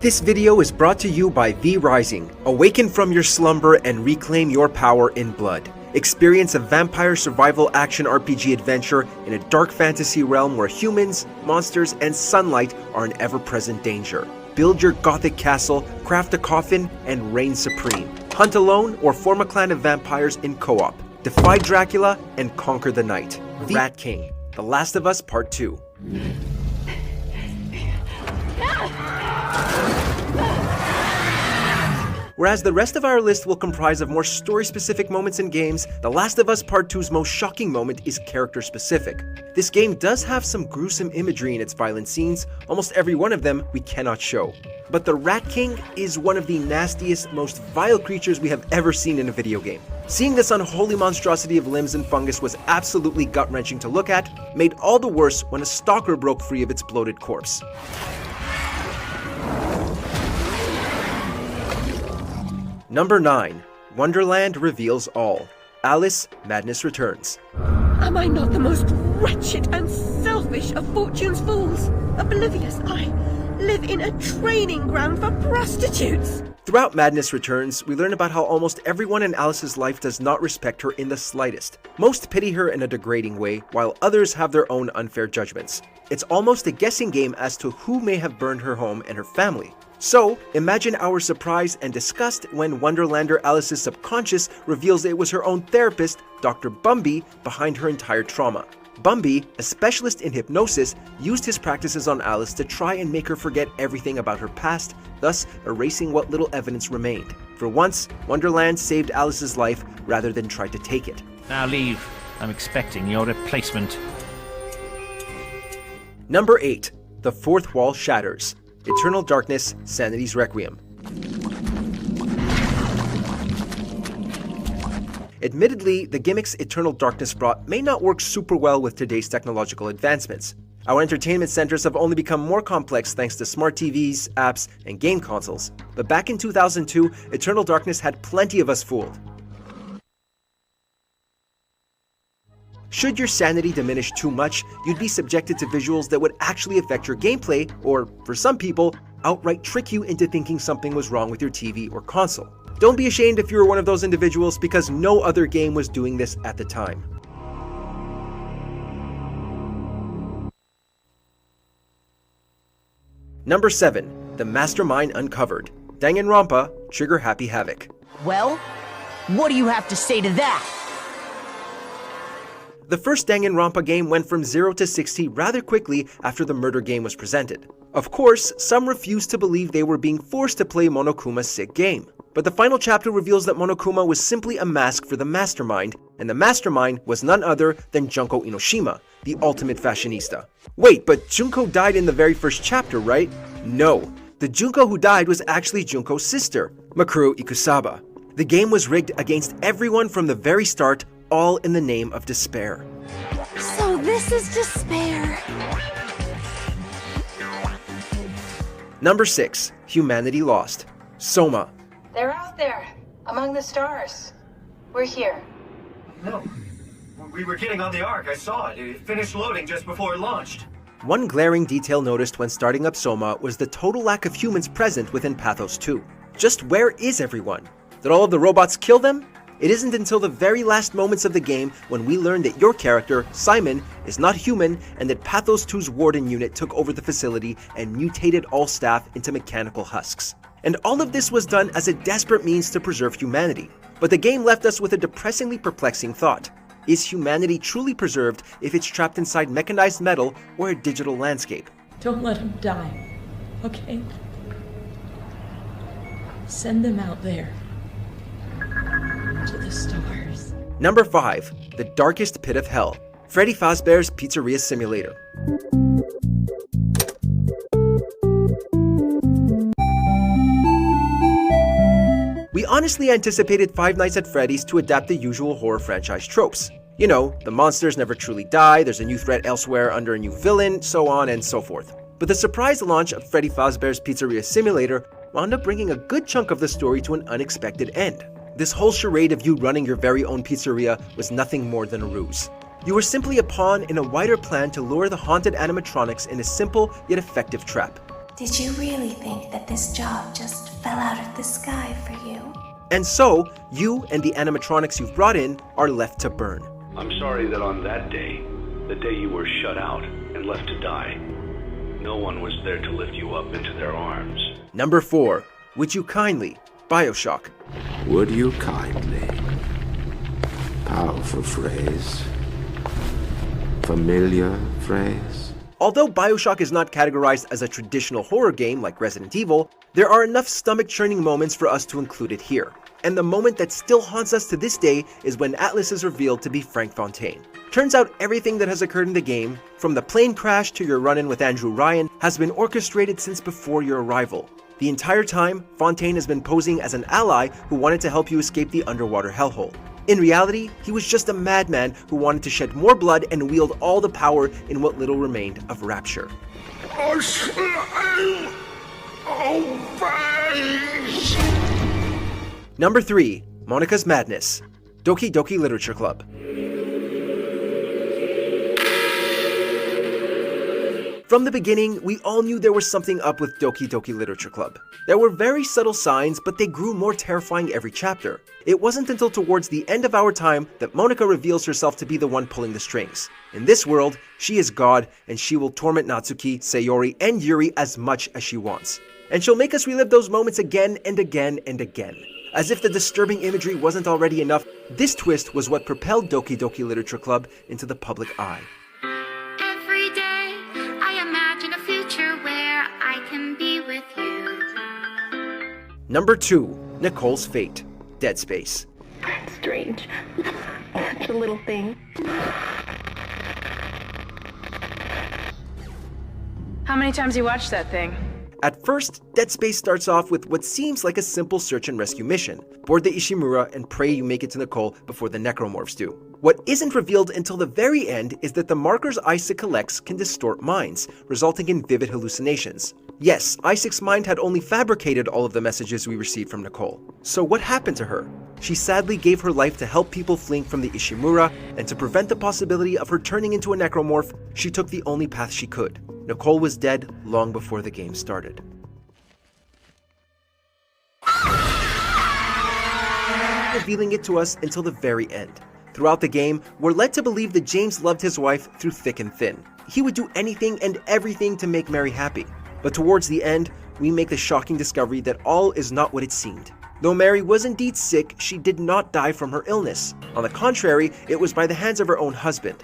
This video is brought to you by V Rising. Awaken from your slumber and reclaim your power in blood. Experience a vampire survival action RPG adventure in a dark fantasy realm where humans, monsters, and sunlight are an ever-present danger. Build your gothic castle, craft a coffin, and reign supreme. Hunt alone or form a clan of vampires in co-op. Defy Dracula and conquer the night. The Rat King, The Last of Us Part 2. Whereas the rest of our list will comprise of more story-specific moments in games, The Last of Us Part 2's most shocking moment is character-specific. This game does have some gruesome imagery in its violent scenes, almost every one of them we cannot show. But the Rat King is one of the nastiest, most vile creatures we have ever seen in a video game. Seeing this unholy monstrosity of limbs and fungus was absolutely gut-wrenching to look at, made all the worse when a stalker broke free of its bloated corpse. Number 9. Wonderland Reveals All. Alice, Madness Returns. Am I not the most wretched and selfish of fortune's fools? Oblivious, I live in a training ground for prostitutes. Throughout Madness Returns, we learn about how almost everyone in Alice's life does not respect her in the slightest. Most pity her in a degrading way, while others have their own unfair judgments. It's almost a guessing game as to who may have burned her home and her family. So, imagine our surprise and disgust when Wonderlander Alice's subconscious reveals it was her own therapist, Dr. Bumby, behind her entire trauma. Bumby, a specialist in hypnosis, used his practices on Alice to try and make her forget everything about her past, thus erasing what little evidence remained. For once, Wonderland saved Alice's life rather than try to take it. Now leave. I'm expecting your replacement. Number 8. The Fourth Wall Shatters. Eternal Darkness, Sanity's Requiem. Admittedly, the gimmicks Eternal Darkness brought may not work super well with today's technological advancements. Our entertainment centers have only become more complex thanks to smart TVs, apps, and game consoles. But back in 2002, Eternal Darkness had plenty of us fooled. Should your sanity diminish too much, you'd be subjected to visuals that would actually affect your gameplay, or, for some people, outright trick you into thinking something was wrong with your TV or console. Don't be ashamed if you were one of those individuals, because no other game was doing this at the time. Number 7. The Mastermind Uncovered. Danganronpa, Trigger Happy Havoc. Well, what do you have to say to that? The first Danganronpa game went from 0 to 60 rather quickly after the murder game was presented. Of course, some refused to believe they were being forced to play Monokuma's sick game. But the final chapter reveals that Monokuma was simply a mask for the Mastermind, and the Mastermind was none other than Junko Enoshima, the ultimate fashionista. Wait, but Junko died in the very first chapter, right? No. The Junko who died was actually Junko's sister, Makuru Ikusaba. The game was rigged against everyone from the very start, all in the name of despair. So this is despair. Number 6. Humanity Lost. Soma. They're out there, among the stars. We're here. No. We were getting on the Ark, I saw it. It finished loading just before it launched. One glaring detail noticed when starting up Soma was the total lack of humans present within Pathos 2. Just where is everyone? Did all of the robots kill them? It isn't until the very last moments of the game when we learn that your character, Simon, is not human and that Pathos 2's Warden unit took over the facility and mutated all staff into mechanical husks. And all of this was done as a desperate means to preserve humanity. But the game left us with a depressingly perplexing thought. Is humanity truly preserved if it's trapped inside mechanized metal or a digital landscape? Don't let him die, okay? Send them out there. To the stars. Number 5. The Darkest Pit of Hell. Freddy Fazbear's Pizzeria Simulator. We honestly anticipated Five Nights at Freddy's to adapt the usual horror franchise tropes. You know, the monsters never truly die, there's a new threat elsewhere under a new villain, so on and so forth. But the surprise launch of Freddy Fazbear's Pizzeria Simulator wound up bringing a good chunk of the story to an unexpected end. This whole charade of you running your very own pizzeria was nothing more than a ruse. You were simply a pawn in a wider plan to lure the haunted animatronics in a simple yet effective trap. Did you really think that this job just fell out of the sky for you? And so, you and the animatronics you've brought in are left to burn. I'm sorry that on that day, the day you were shut out and left to die, no one was there to lift you up into their arms. Number 4. Would You Kindly? BioShock. Would you kindly? Powerful phrase. Familiar phrase. Although BioShock is not categorized as a traditional horror game like Resident Evil, there are enough stomach-churning moments for us to include it here. And the moment that still haunts us to this day is when Atlas is revealed to be Frank Fontaine. Turns out everything that has occurred in the game, from the plane crash to your run-in with Andrew Ryan, has been orchestrated since before your arrival. The entire time, Fontaine has been posing as an ally who wanted to help you escape the underwater hellhole. In reality, he was just a madman who wanted to shed more blood and wield all the power in what little remained of Rapture. Number 3. Monica's Madness. Doki Doki Literature Club. From the beginning, we all knew there was something up with Doki Doki Literature Club. There were very subtle signs, but they grew more terrifying every chapter. It wasn't until towards the end of our time that Monica reveals herself to be the one pulling the strings. In this world, she is God, and she will torment Natsuki, Sayori, and Yuri as much as she wants. And she'll make us relive those moments again and again and again. As if the disturbing imagery wasn't already enough, this twist was what propelled Doki Doki Literature Club into the public eye. Every day, I imagine a future where I can be with you. Number 2. Nicole's Fate. Dead Space. Strange. Such a little thing. How many times you watched that thing? At first, Dead Space starts off with what seems like a simple search and rescue mission. Board the Ishimura and pray you make it to Nicole before the necromorphs do. What isn't revealed until the very end is that the markers Isaac collects can distort minds, resulting in vivid hallucinations. Yes, Isaac's mind had only fabricated all of the messages we received from Nicole. So what happened to her? She sadly gave her life to help people fleeing from the Ishimura, and to prevent the possibility of her turning into a necromorph, she took the only path she could. Nicole was dead long before the game started. Revealing it to us until the very end. Throughout the game, we're led to believe that James loved his wife through thick and thin. He would do anything and everything to make Mary happy. But towards the end, we make the shocking discovery that all is not what it seemed. Though Mary was indeed sick, she did not die from her illness. On the contrary, it was by the hands of her own husband.